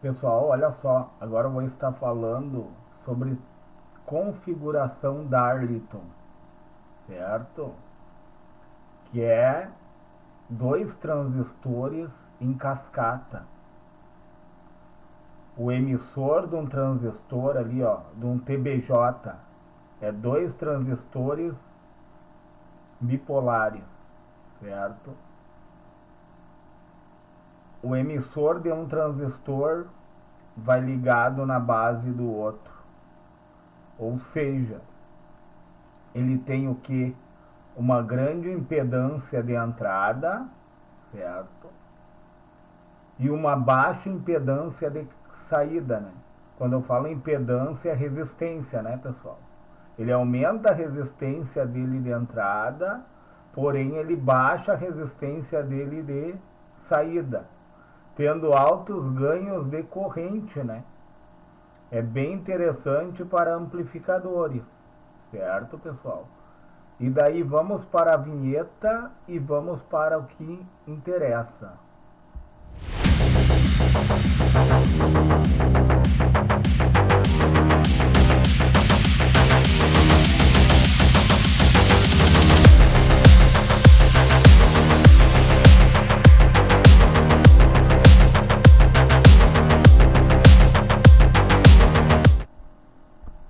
Pessoal, olha só, agora eu vou estar falando sobre configuração Darlington, certo? Que é dois transistores em cascata. O emissor de um transistor ali, ó, de um TBJ, é dois transistores bipolares, certo? O emissor de um transistor vai ligado na base do outro. Ou seja, ele tem o que? Uma grande impedância de entrada, certo? E uma baixa impedância de saída, né? Quando eu falo impedância, é resistência, né, pessoal? Ele aumenta a resistência dele de entrada, porém ele baixa a resistência dele de saída, tendo altos ganhos de corrente, né? É bem interessante para amplificadores, certo, pessoal? E daí vamos para a vinheta e vamos para o que interessa.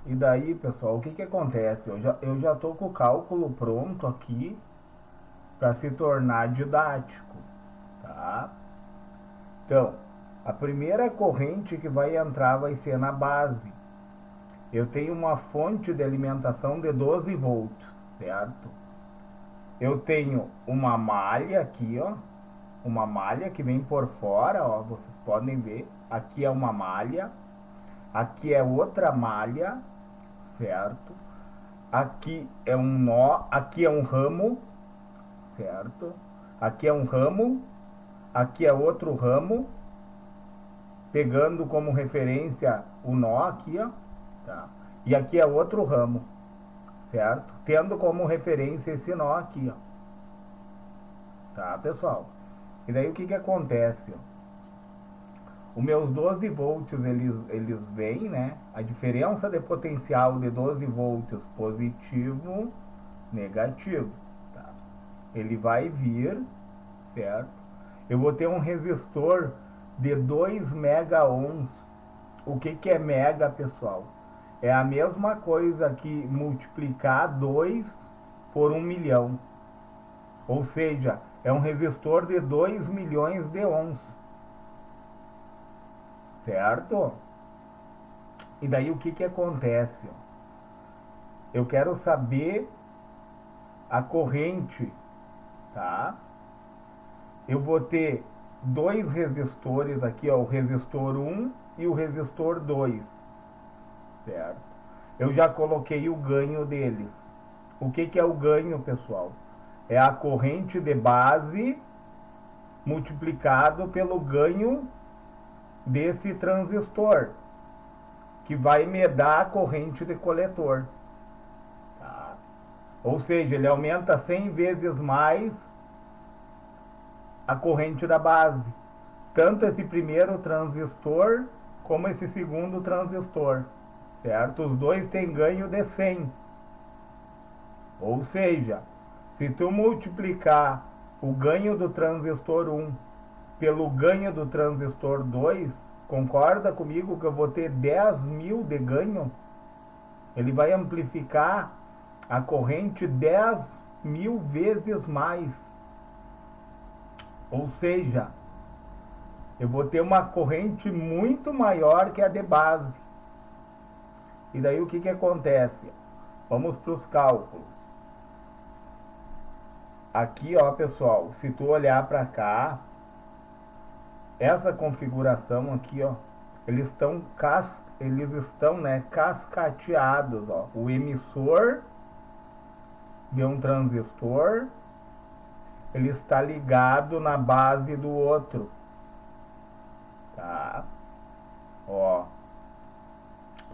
E daí, pessoal, o que que acontece? Eu já tô com o cálculo pronto aqui para se tornar didático, tá? Então, a primeira corrente que vai entrar vai ser na base. Eu tenho uma fonte de alimentação de 12 volts, certo? Eu tenho uma malha aqui, ó, uma malha que vem por fora, ó, vocês podem ver. Aqui é uma malha, aqui é outra malha, certo? Aqui é um nó, aqui é um ramo, certo? Aqui é um ramo, aqui é outro ramo, pegando como referência o nó aqui, ó, tá? E aqui é outro ramo, certo? Tendo como referência esse nó aqui, ó. Tá, pessoal? E daí o que que acontece, ó? Os meus 12 volts, eles vêm, né? A diferença de potencial de 12 volts positivo, negativo, tá? Ele vai vir, certo? Eu vou ter um resistor de 2 mega ohms. O que que é mega, pessoal? É a mesma coisa que multiplicar 2 por 1 milhão. Ou seja, é um resistor de 2 milhões de ohms. Certo? E daí o que que acontece? Eu quero saber a corrente, tá? Eu vou ter dois resistores aqui, ó, o resistor 1 e o resistor 2, certo? Eu já coloquei o ganho deles. O que que é o ganho, pessoal? É a corrente de base multiplicado pelo ganho desse transistor, que vai me dar a corrente de coletor. Tá? Ou seja, ele aumenta 100 vezes mais a corrente da base. Tanto esse primeiro transistor como esse segundo transistor. Certo? Os dois têm ganho de 100. Ou seja, se tu multiplicar o ganho do transistor 1 pelo ganho do transistor 2, concorda comigo que eu vou ter 10.000 de ganho? Ele vai amplificar a corrente 10.000 vezes mais. Ou seja, eu vou ter uma corrente muito maior que a de base. E daí o que que acontece? Vamos para os cálculos. Aqui, ó, pessoal, se tu olhar para cá, essa configuração aqui, ó, eles estão, né, cascateados, ó. O emissor de um transistor, ele está ligado na base do outro, tá? Ó,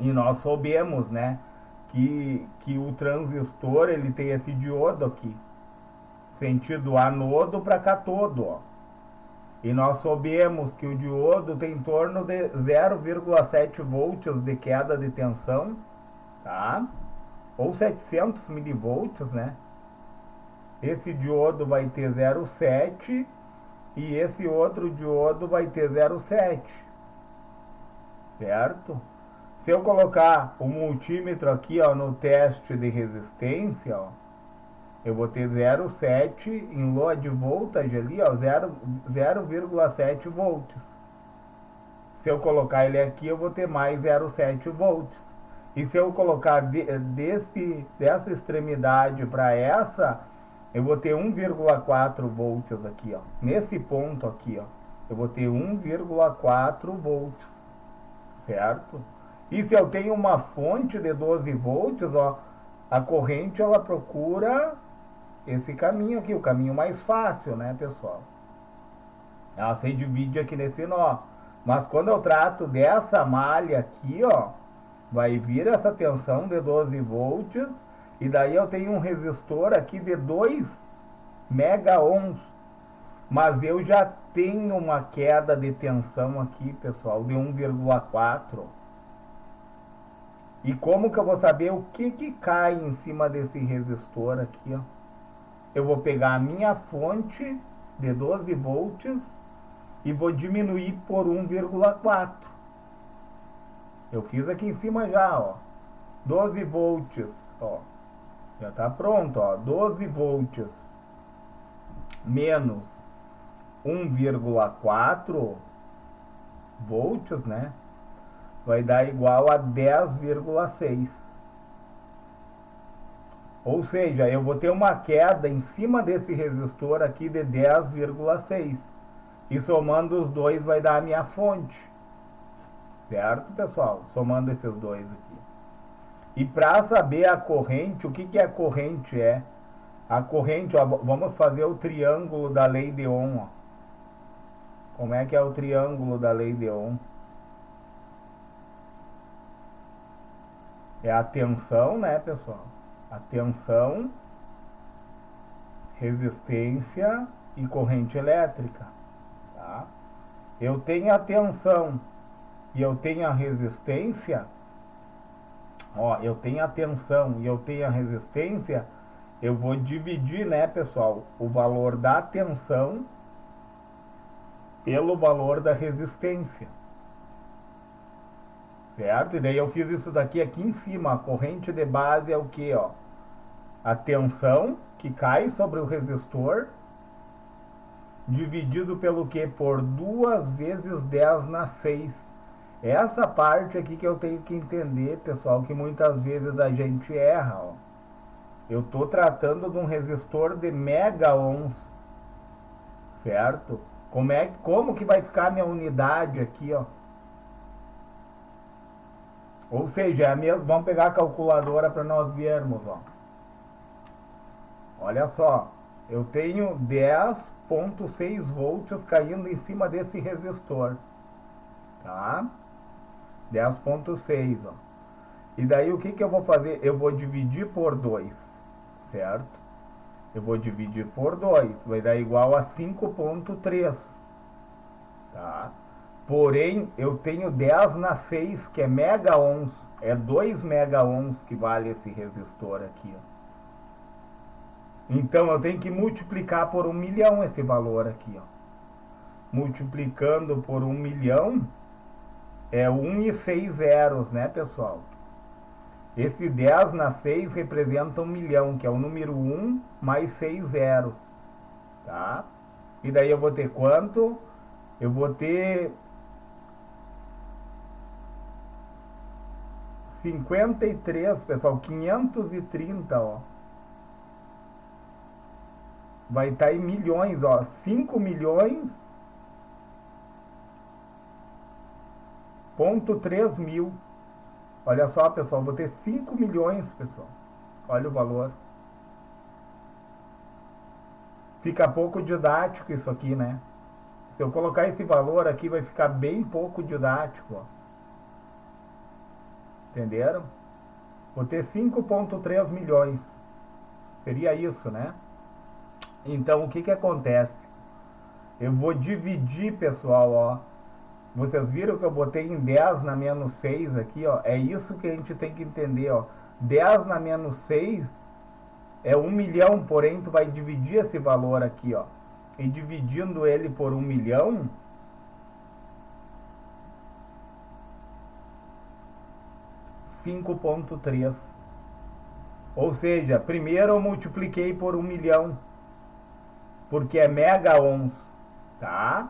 e nós soubemos, né, que o transistor, ele tem esse diodo aqui, sentido anodo para cátodo, ó. E nós sabemos que o diodo tem em torno de 0,7 volts de queda de tensão, tá? Ou 700 milivolts, né? Esse diodo vai ter 0,7 e esse outro diodo vai ter 0,7, certo? Se eu colocar o multímetro aqui, ó, no teste de resistência, ó, eu vou ter 0,7 em load voltage ali, ó, 0,7 volts. Se eu colocar ele aqui, eu vou ter mais 0,7 volts. E se eu colocar dessa extremidade para essa, eu vou ter 1,4 volts aqui, ó. Nesse ponto aqui, ó, eu vou ter 1,4 volts, certo? E se eu tenho uma fonte de 12 volts, ó, a corrente ela procura esse caminho aqui, o caminho mais fácil, né, pessoal? Ela se divide aqui nesse nó. Mas quando eu trato dessa malha aqui, ó, vai vir essa tensão de 12 volts e daí eu tenho um resistor aqui de 2 mega ohms. Mas eu já tenho uma queda de tensão aqui, pessoal, de 1,4. E como que eu vou saber o que cai em cima desse resistor aqui, ó? Eu vou pegar a minha fonte de 12 volts e vou diminuir por 1,4. Eu fiz aqui em cima já, ó. 12 volts, ó. Já tá pronto, ó. 12 volts menos 1,4 volts, né? Vai dar igual a 10,6. Ou seja, eu vou ter uma queda em cima desse resistor aqui de 10,6. E somando os dois vai dar a minha fonte. Certo, pessoal? Somando esses dois aqui. E para saber a corrente, o que a corrente é? A corrente, ó, vamos fazer o triângulo da lei de Ohm. Ó. Como é que é o triângulo da lei de Ohm? É a tensão, né, pessoal? A tensão, resistência e corrente elétrica. Tá? Eu tenho a tensão e eu tenho a resistência. Ó, eu tenho a tensão e eu tenho a resistência. Eu vou dividir, né, pessoal, o valor da tensão pelo valor da resistência. Certo? E daí eu fiz isso daqui em cima. A corrente de base é o que, ó? A tensão que cai sobre o resistor dividido pelo que? Por 2 vezes 10 na 6. Essa parte aqui que eu tenho que entender, pessoal, que muitas vezes a gente erra, ó. Eu estou tratando de um resistor de mega ohms, certo? Como que vai ficar a minha unidade aqui, ó? Ou seja, é mesmo, vamos pegar a calculadora para nós vermos, ó. Olha só, eu tenho 10,6 volts caindo em cima desse resistor, tá? 10,6, ó. E daí o que eu vou fazer? Eu vou dividir por 2, certo? Eu vou dividir por 2, vai dar igual a 5,3, tá? Porém, eu tenho 10 na 6, que é mega ohms, é 2 mega ohms que vale esse resistor aqui, ó. Então, eu tenho que multiplicar por 1 milhão esse valor aqui, ó. Multiplicando por 1 milhão é 1 e 6 zeros, né, pessoal? Esse 10 na 6 representa 1 milhão, que é o número 1 mais 6 zeros, tá? E daí eu vou ter quanto? Eu vou ter 53, pessoal, 530, ó. Vai estar em milhões, ó. 5 milhões ponto 3 mil. Olha só, pessoal, vou ter 5 milhões, pessoal. Olha o valor. Fica pouco didático isso aqui, né? Se eu colocar esse valor aqui, vai ficar bem pouco didático, ó. Entenderam? Vou ter 5,3 milhões. Seria isso, né? Então, o que acontece? Eu vou dividir, pessoal, ó. Vocês viram que eu botei em 10 na menos 6 aqui, ó. É isso que a gente tem que entender, ó. 10 na menos 6 é 1 milhão, porém tu vai dividir esse valor aqui, ó. E dividindo ele por 1 milhão, 5,3. Ou seja, primeiro eu multipliquei por 1 milhão, porque é mega ohms, tá?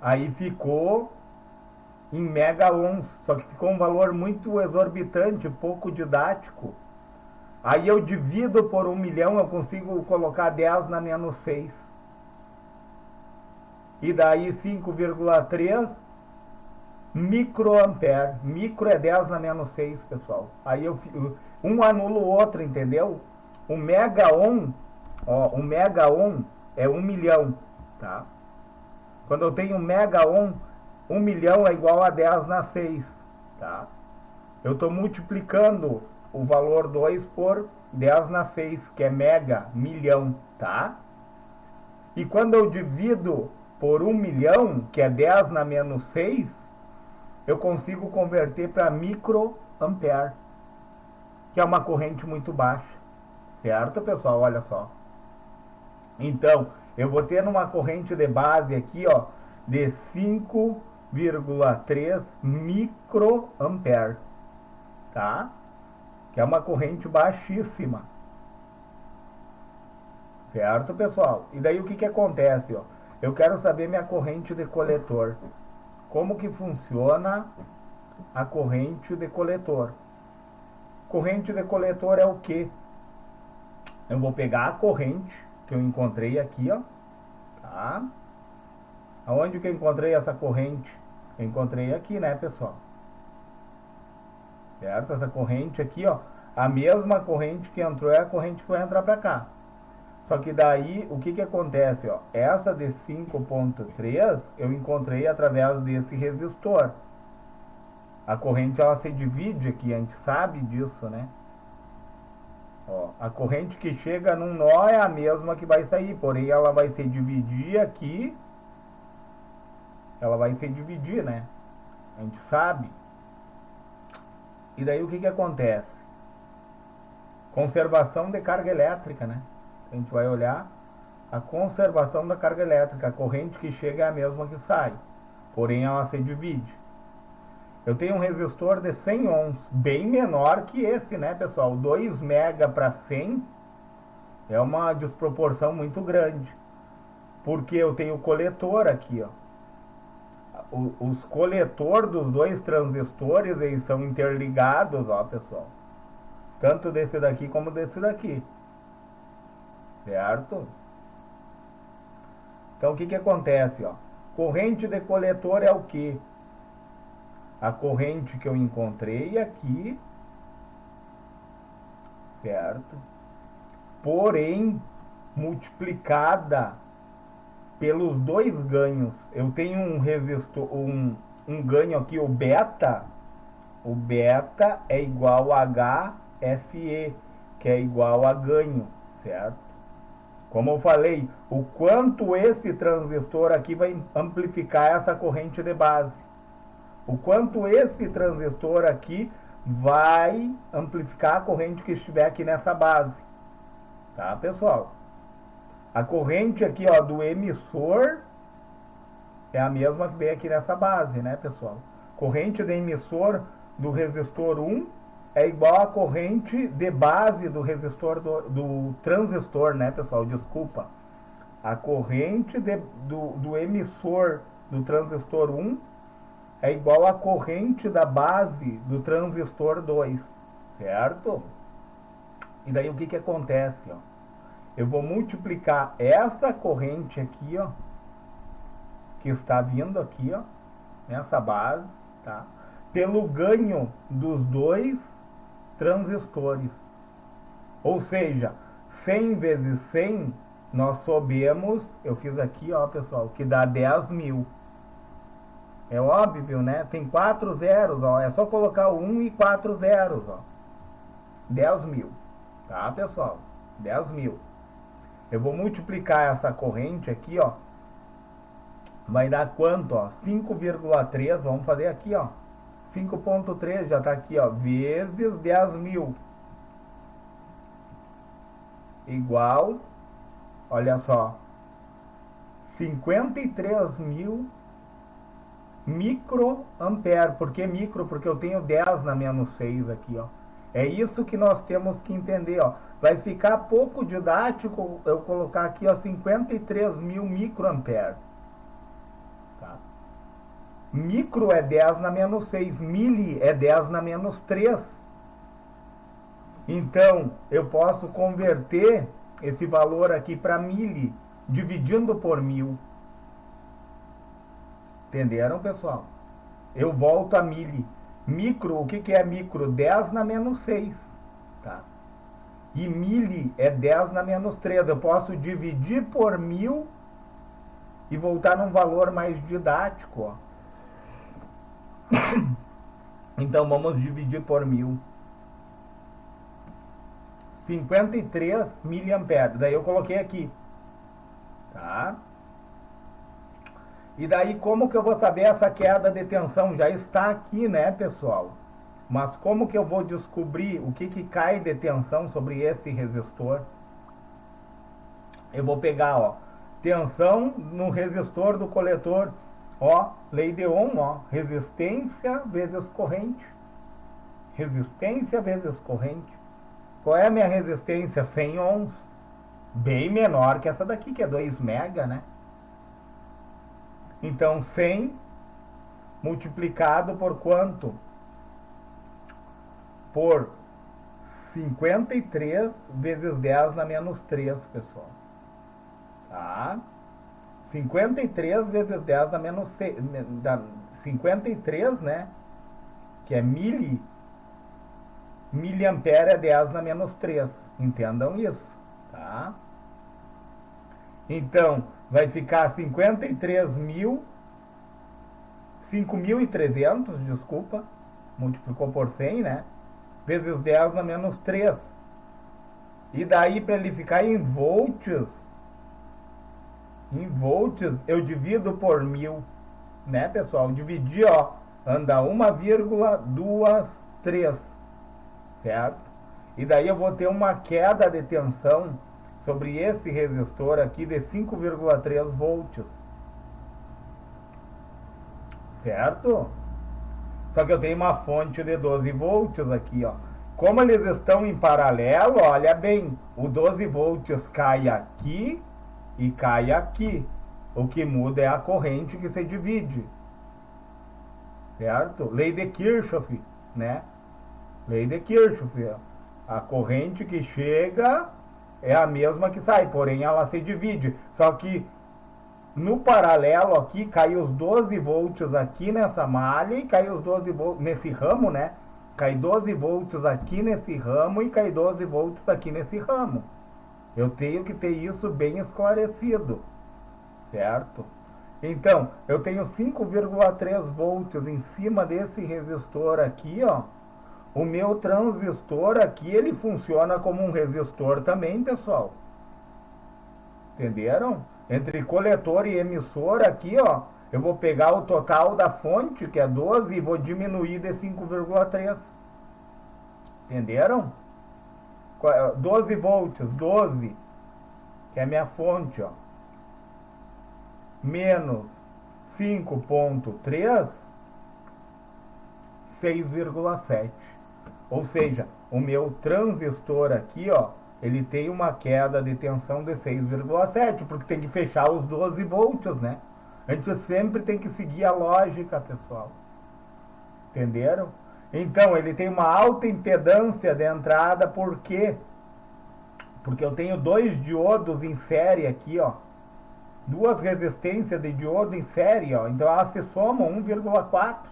Aí ficou em mega ohms, só que ficou um valor muito exorbitante, pouco didático. Aí eu divido por 1 milhão, eu consigo colocar 10 na menos 6. E daí 5,3 microampere. Micro é 10 na menos 6, pessoal. Aí um anula o outro, entendeu? O mega ohm, ó, o mega ohm é 1 milhão, tá? Quando eu tenho mega ohm, 1 milhão é igual a 10 na 6, tá? Eu estou multiplicando o valor 2 por 10 na 6, que é mega, milhão, tá? E quando eu divido por 1 milhão, que é 10 na menos 6, eu consigo converter para microampere, que é uma corrente muito baixa. Certo, pessoal? Olha só. Então, eu vou ter uma corrente de base aqui, ó, de 5,3 microampere, tá? Que é uma corrente baixíssima. Certo, pessoal? E daí o que acontece, ó? Eu quero saber minha corrente de coletor. Como que funciona a corrente de coletor? Corrente de coletor é o quê? Eu vou pegar a corrente que eu encontrei aqui, ó, tá? Aonde que eu encontrei essa corrente? Eu encontrei aqui, né, pessoal? Certo? Essa corrente aqui, ó, a mesma corrente que entrou é a corrente que vai entrar para cá. Só que daí, o que acontece, ó? Essa de 5,3 eu encontrei através desse resistor. A corrente, ela se divide aqui, a gente sabe disso, né? Ó, a corrente que chega num nó é a mesma que vai sair, porém ela vai se dividir aqui. Ela vai se dividir, né? A gente sabe. E daí o que acontece? Conservação de carga elétrica, né? A gente vai olhar a conservação da carga elétrica. A corrente que chega é a mesma que sai, porém ela se divide. Eu tenho um resistor de 100 ohms, bem menor que esse, né, pessoal? 2 mega para 100 é uma desproporção muito grande. Porque eu tenho coletor aqui, ó. Os coletores dos dois transistores, eles são interligados, ó, pessoal. Tanto desse daqui como desse daqui. Certo? Então, o que acontece, ó? Corrente de coletor é o quê? A corrente que eu encontrei aqui, certo? Porém, multiplicada pelos dois ganhos. Eu tenho um resistor, um ganho aqui, o beta. O beta é igual a HFE, que é igual a ganho, certo? Como eu falei, o quanto esse transistor aqui vai amplificar essa corrente de base. O quanto esse transistor aqui vai amplificar a corrente que estiver aqui nessa base. Tá, pessoal? A corrente aqui, ó, do emissor é a mesma que vem aqui nessa base, né, pessoal? Corrente de emissor do resistor 1 é igual à corrente de base do resistor do transistor, né, pessoal? Desculpa. A corrente do emissor do transistor 1 é igual à corrente da base do transistor 2, certo? E daí o que acontece, ó? Eu vou multiplicar essa corrente aqui, ó, que está vindo aqui, ó, nessa base, tá? Pelo ganho dos dois transistores. Ou seja, 100 vezes 100, nós sabemos, eu fiz aqui, ó, pessoal, que dá 10 mil. É óbvio, né? Tem 4 zeros, ó. É só colocar 1 e 4 zeros, ó. 10 mil. Tá, pessoal? 10 mil. Eu vou multiplicar essa corrente aqui, ó. Vai dar quanto, ó? 5,3, vamos fazer aqui, ó. 5,3 já tá aqui, ó, vezes 10.000. Igual, olha só, 53.000 microampere. Por que micro? Porque eu tenho 10 na menos 6 aqui, ó. É isso que nós temos que entender, ó. Vai ficar pouco didático eu colocar aqui, ó, 53.000 microampere. Tá? Micro é 10 na menos 6, mili é 10 na menos 3. Então, eu posso converter esse valor aqui para mili, dividindo por 1000. Entenderam, pessoal? Eu volto a mili. Micro, o que é micro? 10 na menos 6. Tá? E mili é 10 na menos 3. Eu posso dividir por 1000 e voltar num valor mais didático, ó. Então, vamos dividir por 1000. 53 miliamperes. Daí eu coloquei aqui. Tá? E daí como que eu vou saber essa queda de tensão? Já está aqui, né, pessoal? Mas como que eu vou descobrir o que cai de tensão sobre esse resistor? Eu vou pegar, ó, tensão no resistor do coletor. Ó, lei de Ohm, ó, resistência vezes corrente. Resistência vezes corrente. Qual é a minha resistência? 100 ohms. Bem menor que essa daqui, que é 2 mega, né? Então, 100 multiplicado por quanto? Por 53 vezes 10 na menos 3, pessoal. Tá? 53 vezes 10 na menos 6, 53, né? Que é miliampere é 10 na menos 3. Entendam isso, tá? Então, vai ficar 5.300, desculpa, multiplicou por 100, né? Vezes 10 na menos 3. E daí, para ele ficar em volts, eu divido por 1000, né, pessoal? Dividir, ó, anda 1,23, certo? E daí eu vou ter uma queda de tensão sobre esse resistor aqui de 5,3 volts. Certo? Só que eu tenho uma fonte de 12 volts aqui, ó. Como eles estão em paralelo, olha bem, o 12 volts cai aqui e cai aqui. O que muda é a corrente que se divide. Certo? Lei de Kirchhoff, né? Lei de Kirchhoff, ó. A corrente que chega é a mesma que sai, porém ela se divide. Só que no paralelo aqui, cai os 12 volts aqui nessa malha e cai os 12 volts nesse ramo, né? Cai 12 volts aqui nesse ramo e cai 12 volts aqui nesse ramo. Eu tenho que ter isso bem esclarecido, certo? Então, eu tenho 5,3 volts em cima desse resistor aqui, ó. O meu transistor aqui, ele funciona como um resistor também, pessoal. Entenderam? Entre coletor e emissor aqui, ó, eu vou pegar o total da fonte, que é 12, e vou diminuir de 5,3. Entenderam? 12 volts, 12, que é a minha fonte, ó. Menos 5,3, 6,7. Ou seja, o meu transistor aqui, ó, ele tem uma queda de tensão de 6,7, porque tem que fechar os 12 volts, né? A gente sempre tem que seguir a lógica, pessoal. Entenderam? Então, ele tem uma alta impedância de entrada, por quê? Porque eu tenho dois diodos em série aqui, ó. Duas resistências de diodo em série, ó. Então, elas se somam 1,4.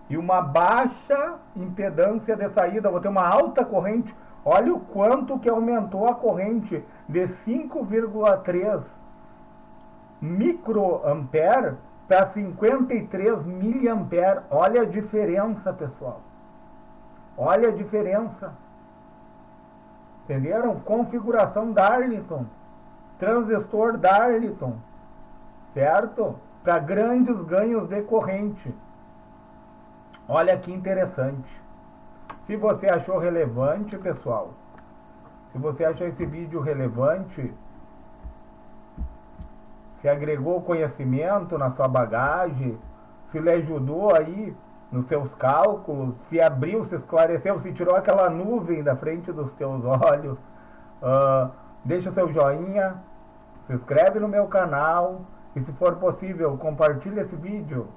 E uma baixa impedância de saída, eu vou ter uma alta corrente. Olha o quanto que aumentou a corrente de 5,3 microampere para 53 miliampere. Olha a diferença, pessoal. Olha a diferença. Entenderam? Configuração Darlington, transistor Darlington, certo? Para grandes ganhos de corrente. Olha que interessante. Se você achou relevante, pessoal, se você achou esse vídeo relevante, se agregou conhecimento na sua bagagem, se lhe ajudou aí nos seus cálculos, se abriu, se esclareceu, se tirou aquela nuvem da frente dos teus olhos, deixa o seu joinha, se inscreve no meu canal e, se for possível, compartilhe esse vídeo